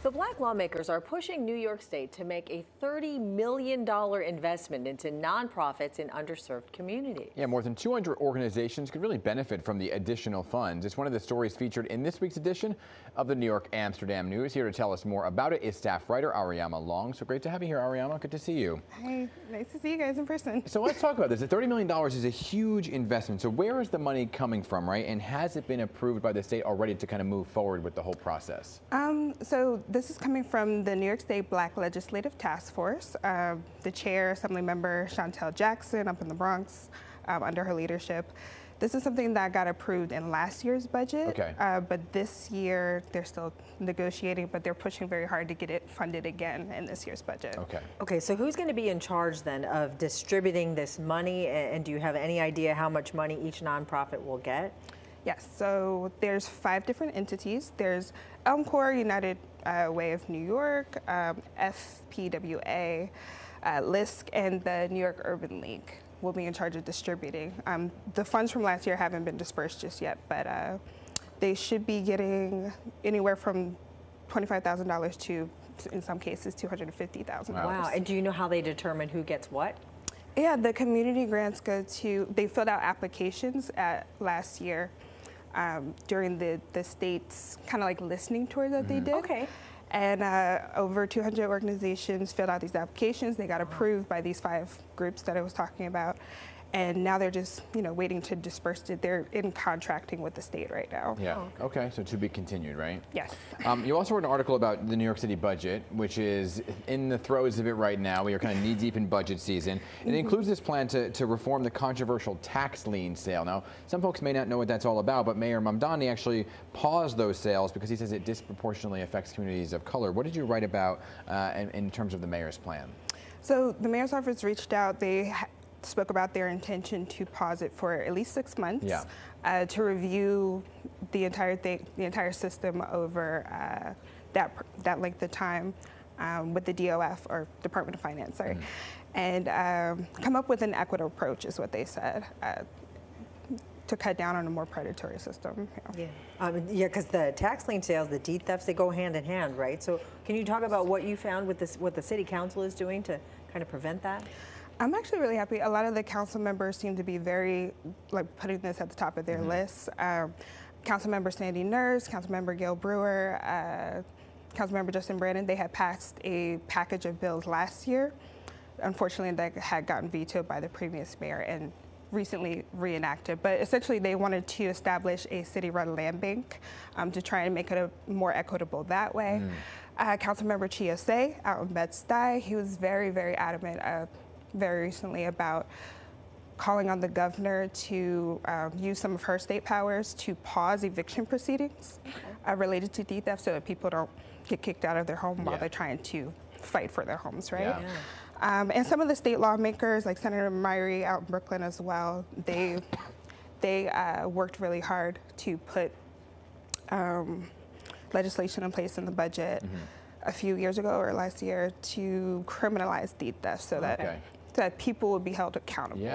So black lawmakers are pushing New York State to make a $30 million investment into nonprofits in underserved communities. Yeah, more than 200 organizations could really benefit from the additional funds. It's one of the stories featured in this week's edition of the New York Amsterdam News. Here to tell us more about it is staff writer Ariama Long. So great to have you here, Ariama. Good to see you. Hi, nice to see you guys in person. So let's talk about this. The $30 million is a huge investment. So where is the money coming from, right? And has it been approved by the state already to kind of move forward with the whole process? So this is coming from the New York State Black Legislative Task Force. The chair, Assemblymember Chantel Jackson up in the Bronx, under her leadership. This is something that got approved in last year's budget, okay. But this year they're still negotiating, but they're pushing very hard to get it funded again in this year's budget. Okay, so who's going to be in charge then of distributing this money, and do you have any idea how much money each nonprofit will get? Yes, so there's 5 different entities. There's Elm Corps, United Way of New York, FPWA, LISC, and the New York Urban League will be in charge of distributing. The funds from last year haven't been dispersed just yet, but they should be getting anywhere from $25,000 to, in some cases, $250,000. Wow, and do you know how they determine who gets what? Yeah, the community grants go to, they filled out applications last year during the state's kind of like listening tour that they did. Okay. And over 200 organizations filled out these applications. They got approved by these 5 groups that I was talking about. And now they're just, waiting to disperse it. They're in contracting with the state right now. Yeah, okay, so to be continued, right? Yes. You also wrote an article about the New York City budget, which is in the throes of it right now. We are kind of knee deep in budget season. It includes this plan to reform the controversial tax lien sale. Now, some folks may not know what that's all about, but Mayor Mamdani actually paused those sales because he says it disproportionately affects communities of color. What did you write about in terms of the mayor's plan? So the mayor's office reached out. They spoke about their intention to pause it for at least 6 months, to review the entire system over that length of time with the DOF, or Department of Finance, sorry, and come up with an equitable approach is what they said, to cut down on a more predatory system. Yeah, because the tax lien sales, the deed thefts, they go hand in hand, right? So can you talk about what you found with this, what the city council is doing to kind of prevent that? I'm actually really happy. A lot of the council members seem to be very, putting this at the top of their lists. Councilmember Sandy Nurse, Councilmember Gail Brewer, Councilmember Justin Brandon, they had passed a package of bills last year. Unfortunately, that had gotten vetoed by the previous mayor and recently reenacted. But essentially, they wanted to establish a city-run land bank to try and make it more equitable that way. Councilmember Chiosei out in Bed-Stuy, he was very, very adamant very recently about calling on the governor to use some of her state powers to pause eviction proceedings related to deed theft, so that people don't get kicked out of their home while they're trying to fight for their homes, right? And some of the state lawmakers, like Senator Myrie out in Brooklyn as well, they worked really hard to put legislation in place in the budget a few years ago or last year to criminalize deed theft, so that people would be held accountable.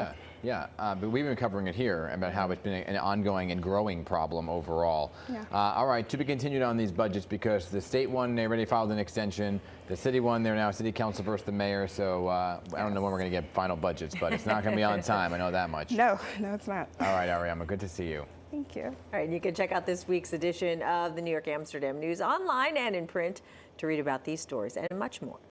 But we've been covering it here about how it's been an ongoing and growing problem overall. All right, to be continued on these budgets, because the state one, they already filed an extension. The city one, they're now city council versus the mayor. So I don't know when we're going to get final budgets, but it's not going to be on time. I know that much. No, it's not. All right, Ariama, good to see you. Thank you. All right, and you can check out this week's edition of the New York Amsterdam News online and in print to read about these stories and much more.